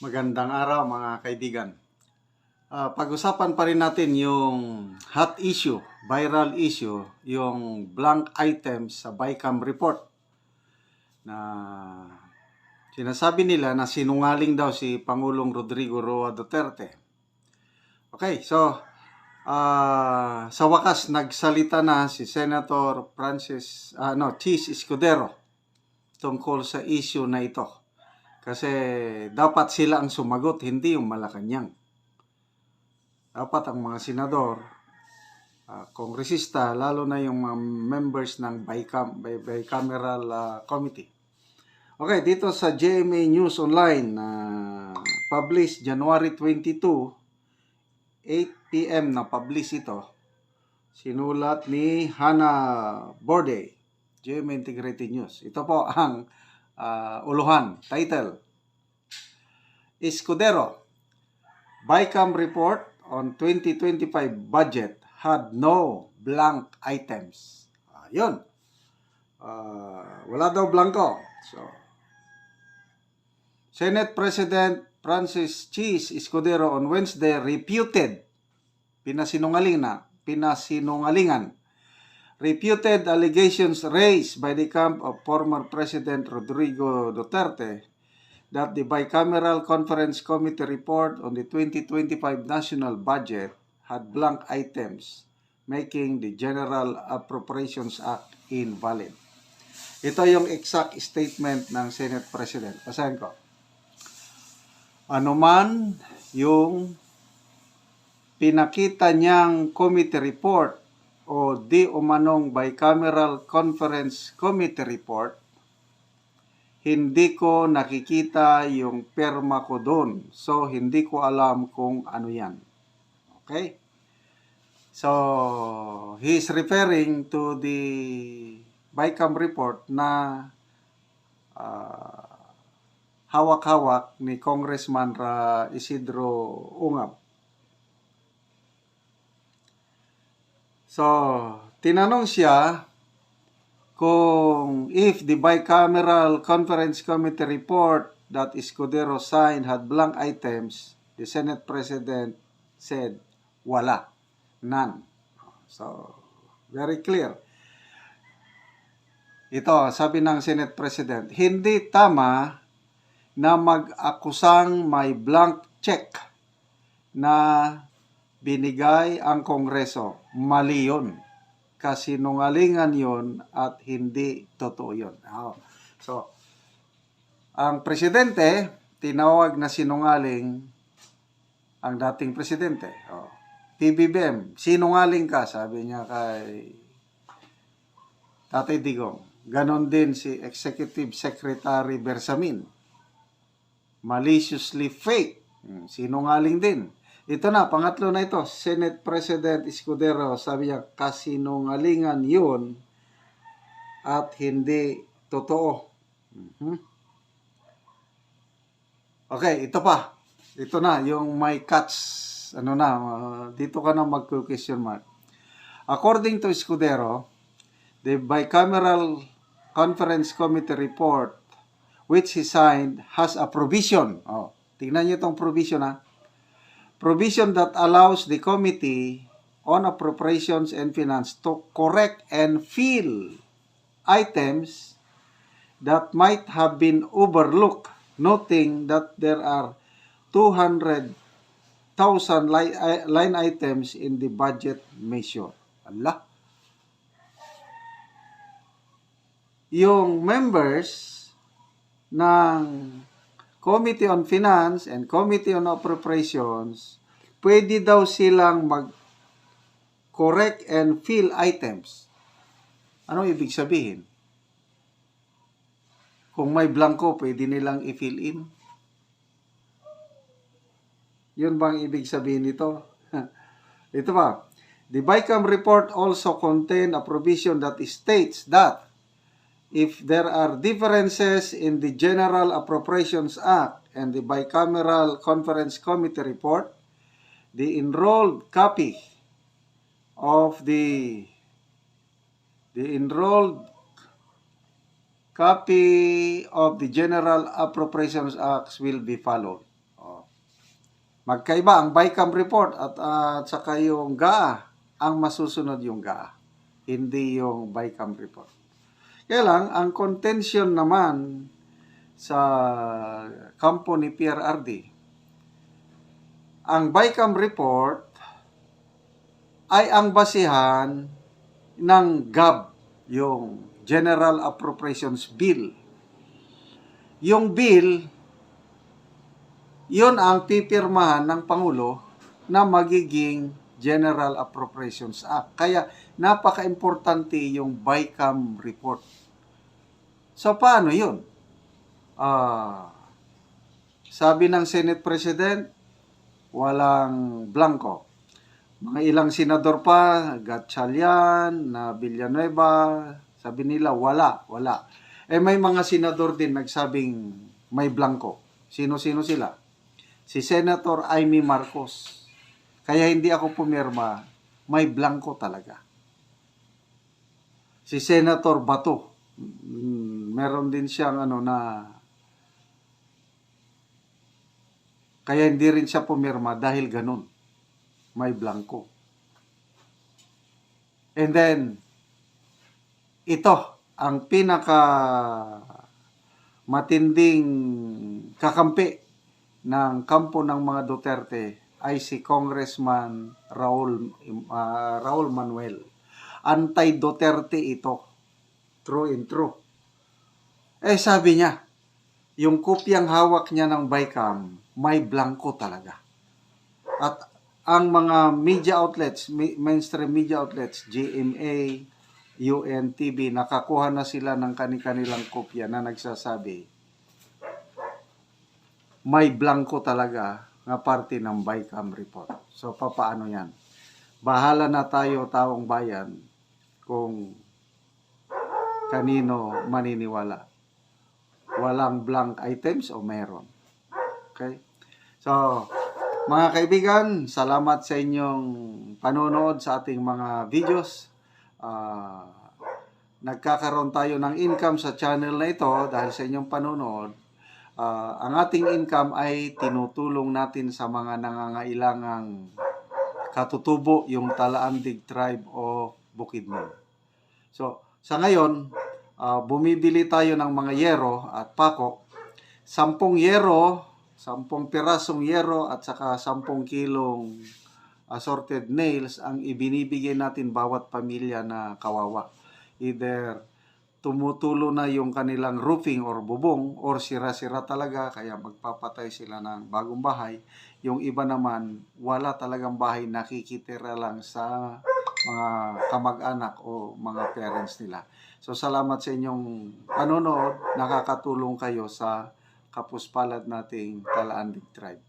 Magandang araw mga kaibigan. Pag-usapan pa rin natin yung hot issue, viral issue, yung blank items sa BICAM report na sinasabi nila na sinungaling daw si Pangulong Rodrigo Roa Duterte. Okay, so sa wakas nagsalita na si Senator Chis Escudero tungkol sa issue na ito. Kasi dapat sila ang sumagot, hindi yung Malacanang. Dapat ang mga senador, kongresista, lalo na yung mga members ng bicameral committee. Okay, dito sa GMA News Online, published January 22, 8 p.m. na publish ito. Sinulat ni Hannah Borde, GMA Integrated News. Ito po ang uluhan, title, Escudero, BICAM report on 2025 budget had no blank items. Yun. Wala daw blanco. So, Senate President Francis Chis Escudero on Wednesday refuted, pinasinungalingan, refuted allegations raised by the camp of former President Rodrigo Duterte that the Bicameral Conference Committee report on the 2025 national budget had blank items, making the General Appropriations Act invalid. Ito yung exact statement ng Senate President. Basahin ko. Anuman yung pinakita niyang committee report o di umanong Bicameral Conference Committee report, hindi ko nakikita yung perma ko doon. So, hindi ko alam kung ano yan. Okay? So, he's referring to the BICAM report na hawak-hawak ni Congressman Isidro Ungab. So, tinanong siya kung if the Bicameral Conference Committee report that Escudero signed had blank items, the Senate President said, wala. None. So, very clear. Ito, sabi ng Senate President, hindi tama na mag-akusang may blank check na binigay ang Kongreso. Mali yun. Kasinungalingan yun at hindi totoo yun. So, ang presidente, tinawag na sinungaling ang dating presidente. PBBM, sinungaling ka, sabi niya kay Tatay Digong. Ganon din si Executive Secretary Bersamin. Maliciously fake, sinungaling din. Ito na, pangatlo na ito, Senate President Escudero, sabi niya, kasinungalingan yun at hindi totoo. Okay, ito pa. Ito na, yung may cuts. Dito ka na mag-question mark. According to Escudero, the Bicameral Conference Committee report, which he signed, has a provision. Tingnan niyo itong provision, provision that allows the Committee on Appropriations and Finance to correct and fill items that might have been overlooked, noting that there are 200,000 line items in the budget measure. Allah. Yung members ng Committee on Finance and Committee on Appropriations, pwede daw silang mag-correct and fill items. Ano ibig sabihin? Kung may blanco, pwede nilang i-fill in. Yun bang ibig sabihin nito? Ito pa. The BICAM report also contained a provision that states that if there are differences in the General Appropriations Act and the Bicameral Conference Committee report, the enrolled copy of the General Appropriations Act will be followed. Magkaiba ang BICAM report at saka yung GAA. Ang masusunod yung GAA, hindi yung BICAM report. Kaya lang, ang contention naman sa kampo ni PRRD, ang BICAM report ay ang basihan ng GAB, yung General Appropriations Bill. Yung bill, yun ang pipirmahan ng Pangulo na magiging General Appropriations Act. Kaya napaka-importante yung BICAM report. So paano yun? Sabi ng Senate President, walang blanco. Mga ilang senador pa, Gatchalian, na Villanueva, sabi nila wala. May mga senador din nagsabing may blanco. Sino-sino sila? Si Senator Amy Marcos. Kaya hindi ako pumirma, may blanco talaga. Si Senator Bato, meron din siyang kaya hindi rin siya pumirma dahil ganun. May blanco. And then, ito, ang pinaka matinding kakampi ng kampo ng mga Duterte ay si Congressman Raul Manuel. Anti-Duterte ito. True and true. Sabi niya, yung kopyang hawak niya ng BICAM, may blanco talaga. At ang mga media outlets, mainstream media outlets, GMA, UNTV, nakakuha na sila ng kanilang kopya na nagsasabi, may blanco talaga na parte ng BICAM report. So, papaano yan? Bahala na tayo, taong bayan, kung kanino maniniwala. Walang blank items o meron. Okay? So, mga kaibigan, salamat sa inyong panonood sa ating mga videos. Nagkakaroon tayo ng income sa channel na ito dahil sa inyong panonood. Ang ating income ay tinutulong natin sa mga nangangailangang katutubo, yung Talaandig Tribe o Bukidnon. So, sa ngayon, bumibili tayo ng mga yero at pako. 10 yero, 10 pirasong yero at saka 10 kilong assorted nails ang ibinibigay natin bawat pamilya na kawawa. Either tumutulo na yung kanilang roofing or bubong or sira-sira talaga kaya magpapatay sila ng bagong bahay. Yung iba naman wala talagang bahay, nakikitira lang sa mga kamag-anak o mga parents nila. So salamat sa inyong panonood, nakakatulong kayo sa kapuspalad nating Talaandig Tribe.